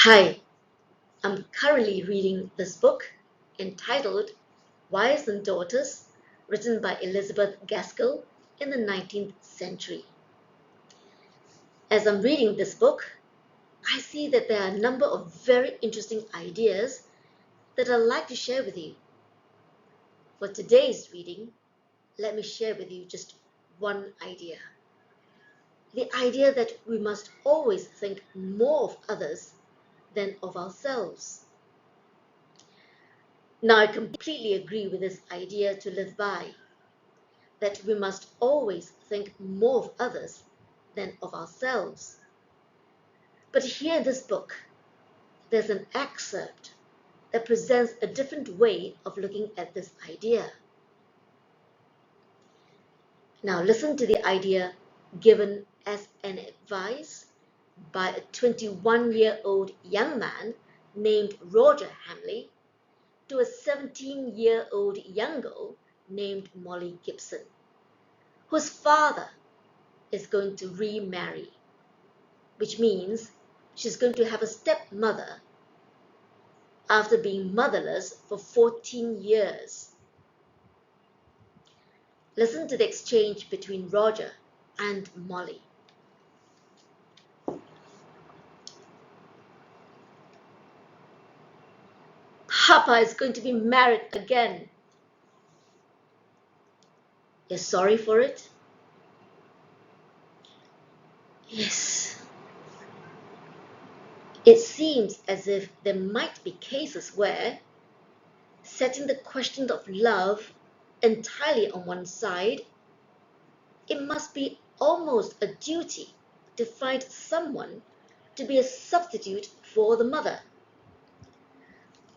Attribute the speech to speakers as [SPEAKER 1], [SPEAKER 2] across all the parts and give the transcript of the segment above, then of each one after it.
[SPEAKER 1] Hi, I'm currently reading this book entitled Wives and Daughters, written by Elizabeth Gaskell in the 19th century. As I'm reading this book, I see that there are a number of very interesting ideas that I'd like to share with you. For today's reading, let me share with you just one idea. The idea that we must always think more of others than of ourselves. Now, I completely agree with this idea to live by, that we must always think more of others than of ourselves. But here in this book, there's an excerpt that presents a different way of looking at this idea. Now, listen to the idea given as an advice by a 21-year-old young man named Roger Hamley to a 17-year-old young girl named Molly Gibson, whose father is going to remarry, which means she's going to have a stepmother after being motherless for 14 years. Listen to the exchange between Roger and Molly. Papa is going to be married again. You're sorry for it? Yes. It seems as if there might be cases where, setting the question of love entirely on one side, it must be almost a duty to find someone to be a substitute for the mother.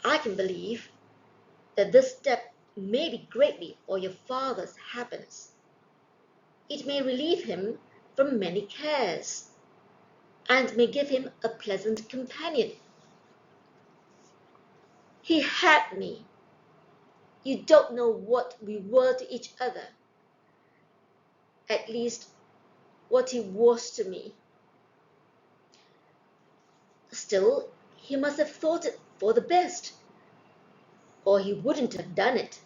[SPEAKER 1] I can believe that this step may be greatly for your father's happiness. It may relieve him from many cares, and may give him a pleasant companion. He had me. You don't know what we were to each other. At least, what he was to me. Still, he must have thought it for the best, or he wouldn't have done it.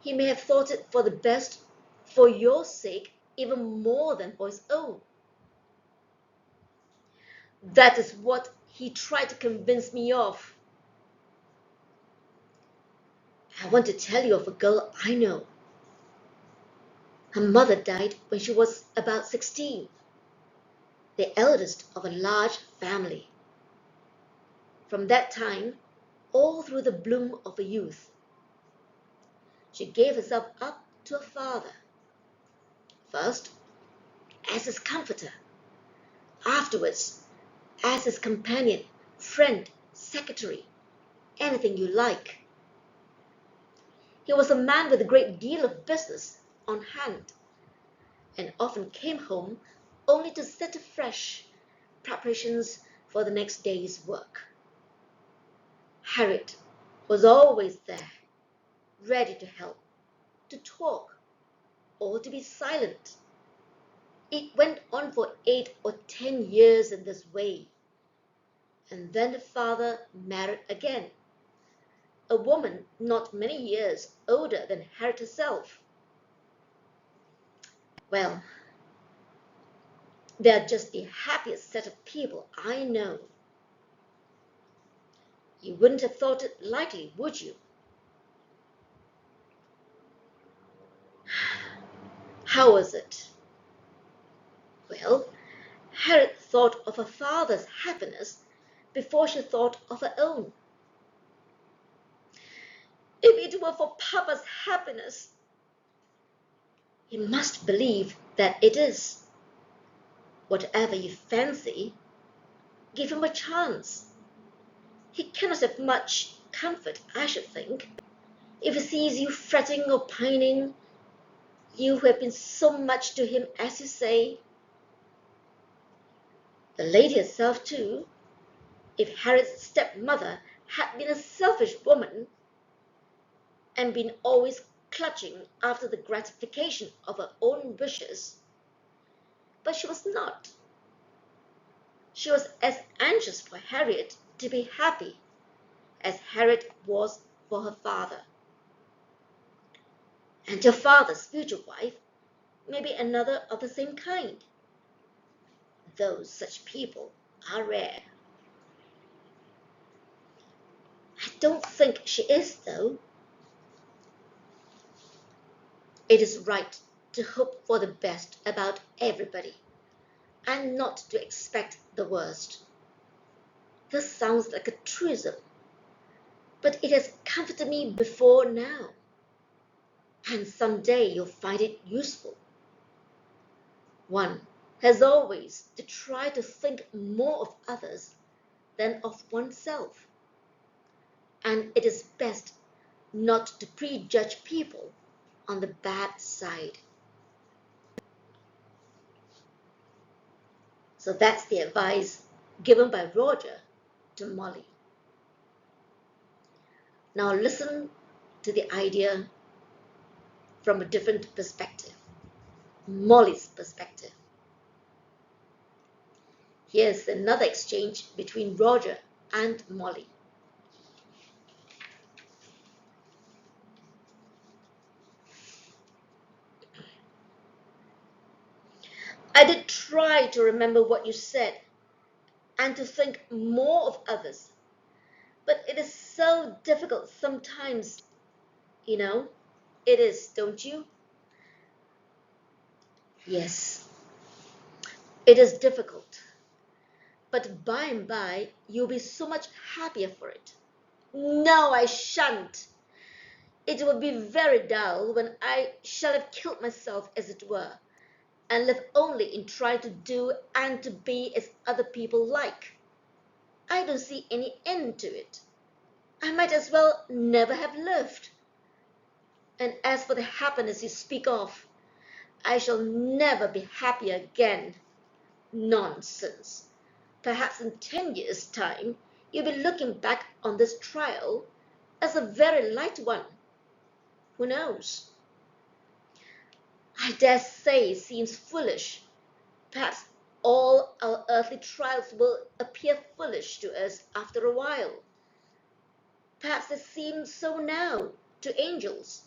[SPEAKER 1] He may have thought it for the best for your sake even more than for his own. That is what he tried to convince me of. I want to tell you of a girl I know. Her mother died when she was about 16, the eldest of a large family. From that time, all through the bloom of her youth, she gave herself up to her father, first as his comforter, afterwards as his companion, friend, secretary, anything you like. He was a man with a great deal of business on hand, and often came home only to set afresh preparations for the next day's work. Harriet was always there, ready to help, to talk, or to be silent. It went on for 8 or 10 years in this way, and then the father married again, a woman not many years older than Harriet herself. Well, they are just the happiest set of people I know. You wouldn't have thought it likely, would you? How was it? Well, Harriet thought of her father's happiness before she thought of her own. If it were for Papa's happiness, you must believe that it is. Whatever you fancy, give him a chance. He cannot have much comfort, I should think, if he sees you fretting or pining, you who have been so much to him as you say. The lady herself, too, if Harriet's stepmother had been a selfish woman, and been always clutching after the gratification of her own wishes, but she was not. She was as anxious for Harriet to be happy as Harriet was for her father. And her father's future wife may be another of the same kind, though such people are rare. I don't think she is, though. It is right to hope for the best about everybody, and not to expect the worst. This sounds like a truism, but it has comforted me before now, and someday you'll find it useful. One has always to try to think more of others than of oneself, and it is best not to prejudge people on the bad side. So that's the advice given by Roger to Molly. Now listen to the idea from a different perspective, Molly's perspective. Here's another exchange between Roger and Molly. I did try to remember what you said and to think more of others, but it is so difficult sometimes, you know. It is, don't you? Yes, it is difficult, but by and by you'll be so much happier for it. No, I shan't. It will be very dull when I shall have killed myself, as it were, and live only in trying to do and to be as other people like. I don't see any end to it. I might as well never have lived. And as for the happiness you speak of, I shall never be happy again. Nonsense. Perhaps in 10 years' time you'll be looking back on this trial as a very light one. Who knows? I dare say it seems foolish. Perhaps all our earthly trials will appear foolish to us after a while. Perhaps they seem so now to angels.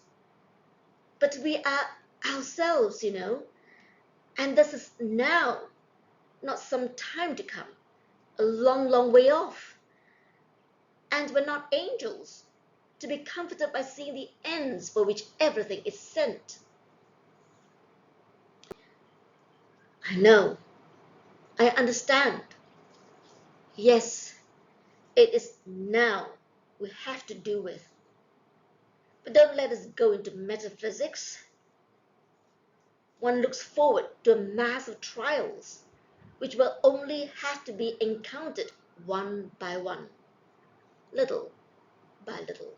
[SPEAKER 1] But we are ourselves, you know, and this is now, not some time to come, a long, long way off. And we're not angels, to be comforted by seeing the ends for which everything is sent. I know. I understand. Yes, it is now we have to do with. But don't let us go into metaphysics. One looks forward to a mass of trials, which will only have to be encountered one by one, little by little.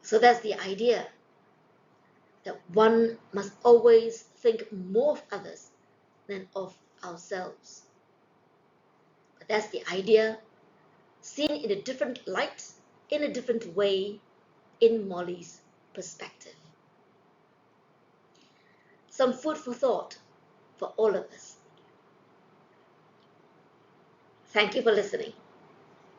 [SPEAKER 1] So that's the idea, that one must always think more of others than of ourselves. But that's the idea seen in a different light, in a different way, in Molly's perspective. Some food for thought for all of us. Thank you for listening.